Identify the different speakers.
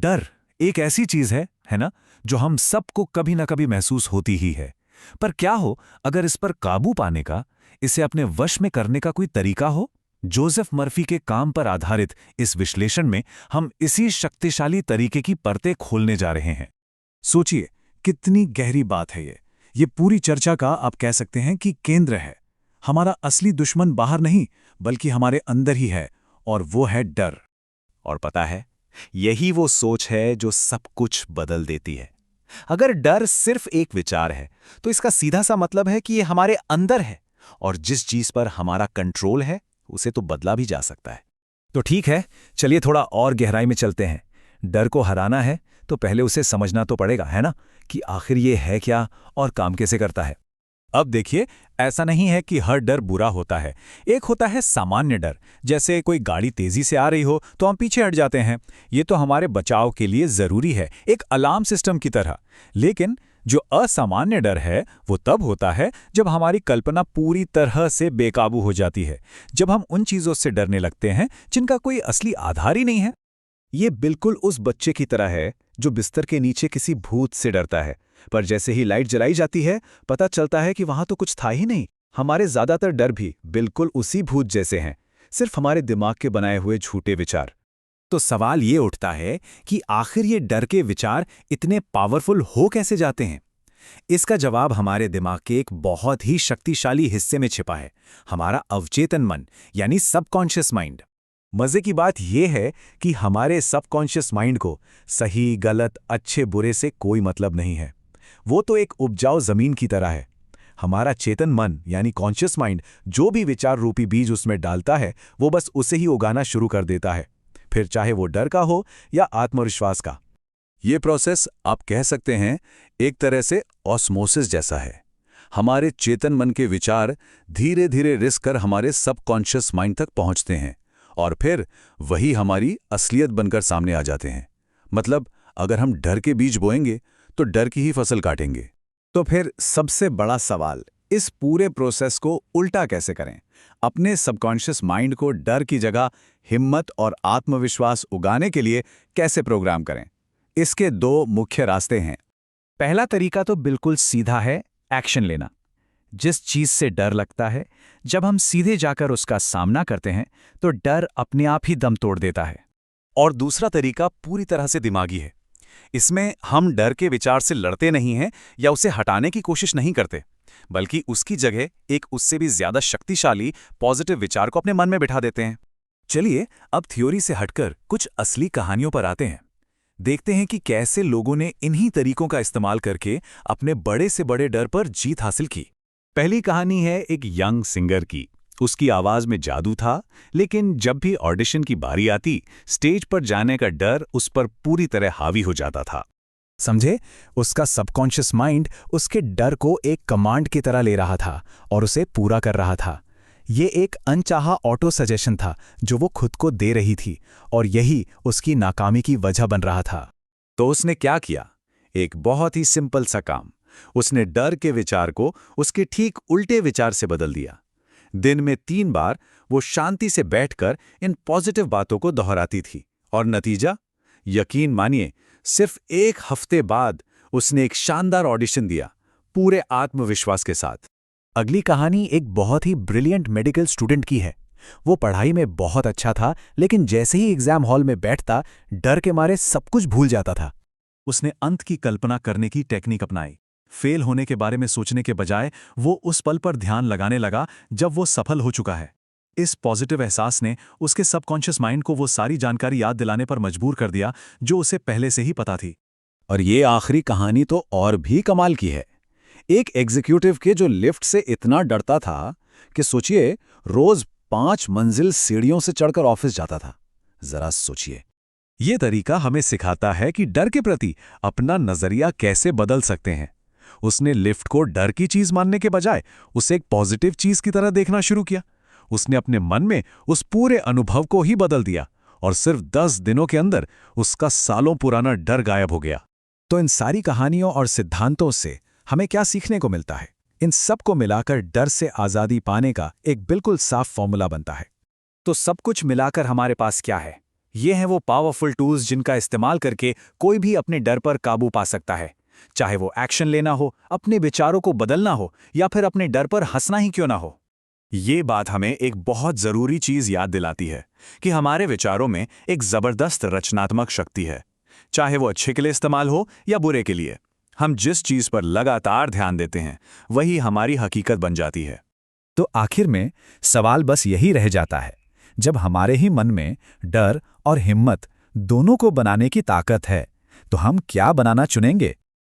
Speaker 1: डर एक ऐसी चीज है ना, जो हम सबको कभी ना कभी महसूस होती ही है। पर क्या हो अगर इस पर काबू पाने का, इसे अपने वश में करने का कोई तरीका हो? जोसेफ मर्फी के काम पर आधारित इस विश्लेषण में हम इसी शक्तिशाली तरीके की परतें खोलने जा रहे हैं। सोचिए, कितनी गहरी बात है ये पूरी चर्चा का आप कह सकते हैं कि केंद्र है। हमारा असली दुश्मन बाहर नहीं, बल्कि हमारे अंदर ही है, और वो है डर।
Speaker 2: और पता है, यही वो सोच है जो सब कुछ बदल देती है। अगर डर सिर्फ एक विचार है, तो इसका सीधा सा मतलब है कि ये हमारे अंदर है, और जिस चीज पर हमारा कंट्रोल है, उसे तो बदला भी जा सकता है।
Speaker 1: तो ठीक है, चलिए थोड़ा और गहराई में चलते हैं। डर को हराना है तो पहले उसे समझना तो पड़ेगा, है ना, कि आखिर ये है क्या और काम कैसे करता है। अब देखिए, ऐसा नहीं है कि हर डर बुरा होता है। एक होता है सामान्य डर, जैसे कोई गाड़ी तेजी से आ रही हो तो हम पीछे हट जाते हैं। ये तो हमारे बचाव के लिए जरूरी है, एक अलार्म सिस्टम की तरह। लेकिन जो असामान्य डर है वो तब होता है जब हमारी कल्पना पूरी तरह से बेकाबू हो जाती है, जब हम उन चीजों से डरने लगते हैं जिनका कोई असली आधार ही नहीं है।
Speaker 2: ये बिल्कुल उस बच्चे की तरह है जो बिस्तर के नीचे किसी भूत से डरता है, पर जैसे ही लाइट जलाई जाती है, पता चलता है कि वहां तो कुछ था ही नहीं। हमारे ज्यादातर डर भी बिल्कुल उसी भूत जैसे हैं, सिर्फ हमारे दिमाग के बनाए हुए झूठे विचार।
Speaker 1: तो सवाल ये उठता है कि आखिर ये डर के विचार इतने पावरफुल हो कैसे जाते हैं? इसका जवाब हमारे दिमाग के एक बहुत ही शक्तिशाली हिस्से में छिपा है, हमारा अवचेतन मन, यानी सबकॉन्शियस माइंड। मजे की बात यह है कि हमारे सबकॉन्शियस माइंड को सही गलत अच्छे बुरे से कोई मतलब नहीं है। वो तो एक उपजाऊ जमीन की तरह है। हमारा चेतन मन यानी कॉन्शियस माइंड जो भी विचार रूपी बीज उसमें डालता है, वो बस उसे ही उगाना शुरू कर देता है, फिर चाहे वो डर का हो या आत्मविश्वास का।
Speaker 3: ये प्रोसेस आप कह सकते हैं एक तरह से ऑस्मोसिस जैसा है। हमारे चेतन मन के विचार धीरे धीरे रिस कर हमारे सबकॉन्शियस माइंड तक पहुंचते हैं, और फिर वही हमारी असलियत बनकर सामने आ जाते हैं। मतलब अगर हम डर के बीज बोएंगे तो डर की ही फसल काटेंगे।
Speaker 1: तो फिर सबसे बड़ा सवाल, इस पूरे प्रोसेस को उल्टा कैसे करें? अपने सबकॉन्शियस माइंड को डर की जगह हिम्मत और आत्मविश्वास उगाने के लिए कैसे प्रोग्राम करें? इसके दो मुख्य रास्ते हैं। पहला तरीका तो बिल्कुल सीधा है, एक्शन लेना। जिस चीज से डर लगता है, जब हम सीधे जाकर उसका सामना करते हैं तो डर अपने आप ही दम तोड़ देता है।
Speaker 2: और दूसरा तरीका पूरी तरह से दिमागी है। इसमें हम डर के विचार से लड़ते नहीं हैं या उसे हटाने की कोशिश नहीं करते, बल्कि उसकी जगह एक उससे भी ज्यादा शक्तिशाली पॉजिटिव विचार को अपने मन में बिठा देते हैं।
Speaker 1: चलिए अब थ्योरी से हटकर कुछ असली कहानियों पर आते हैं। देखते हैं कि कैसे लोगों ने इन्हीं तरीकों का इस्तेमाल करके अपने बड़े से बड़े डर पर जीत हासिल की। पहली कहानी है एक यंग सिंगर की। उसकी आवाज में जादू था, लेकिन जब भी ऑडिशन की बारी आती, स्टेज पर जाने का डर उस पर पूरी तरह हावी हो जाता था। समझे, उसका सबकॉन्शियस माइंड उसके डर को एक कमांड की तरह ले रहा था और उसे पूरा कर रहा था। ये एक अनचाहा ऑटो सजेशन था जो वो खुद को दे रही थी, और यही उसकी नाकामी की वजह बन रहा था।
Speaker 2: तो उसने क्या किया? एक बहुत ही सिंपल सा काम। उसने डर के विचार को उसके ठीक उल्टे विचार से बदल दिया। दिन में 3 बार वो शांति से बैठकर इन पॉजिटिव बातों को दोहराती थी, और नतीजा, यकीन मानिए, सिर्फ 1 हफ्ते बाद उसने एक शानदार ऑडिशन दिया, पूरे आत्मविश्वास के साथ।
Speaker 1: अगली कहानी एक बहुत ही ब्रिलियंट मेडिकल स्टूडेंट की है। वो पढ़ाई में बहुत अच्छा था, लेकिन जैसे ही एग्जाम हॉल में बैठता, डर के मारे सब कुछ भूल जाता था। उसने अंत की कल्पना करने की टेक्निक अपनाई। फेल होने के बारे में सोचने के बजाय वो उस पल पर ध्यान लगाने लगा जब वो सफल हो चुका है। इस पॉजिटिव एहसास ने उसके सबकॉन्शियस माइंड को वो सारी जानकारी याद दिलाने पर मजबूर कर दिया जो उसे पहले से ही पता थी।
Speaker 2: और ये आखिरी कहानी तो और भी कमाल की है। एक एग्जीक्यूटिव के जो लिफ्ट से इतना डरता था कि सोचिए, रोज 5 मंजिल सीढ़ियों से चढ़कर ऑफिस जाता था। जरा सोचिए।
Speaker 1: ये तरीका हमें सिखाता है कि डर के प्रति अपना नजरिया कैसे बदल सकते हैं। उसने लिफ्ट को डर की चीज मानने के बजाय उसे एक पॉजिटिव चीज की तरह देखना शुरू किया। उसने अपने मन में उस पूरे अनुभव को ही बदल दिया, और सिर्फ 10 दिनों के अंदर उसका सालों पुराना डर गायब हो गया। तो इन सारी कहानियों और सिद्धांतों से हमें क्या सीखने को मिलता है? इन सब को मिलाकर डर से आजादी पाने का एक बिल्कुल साफ फॉर्मूला बनता है। तो सब कुछ मिलाकर हमारे पास क्या है? ये हैं वो पावरफुल टूल्स जिनका इस्तेमाल करके कोई भी अपने डर पर काबू पा सकता है, चाहे वो एक्शन लेना हो, अपने विचारों को बदलना हो या फिर अपने डर पर हंसना ही क्यों ना हो। ये बात हमें एक बहुत ज़रूरी चीज़ याद दिलाती है कि हमारे विचारों में एक ज़बरदस्त रचनात्मक शक्ति है, चाहे वो अच्छे के लिए इस्तेमाल हो या बुरे के लिए। हम जिस चीज़ पर लगातार ध्यान देते हैं वही हमारी हकीकत बन जाती है।
Speaker 2: तो आखिर में सवाल बस यही रह जाता है, जब हमारे ही मन में डर और हिम्मत दोनों को बनाने की ताकत है, तो हम क्या बनाना चुनेंगे?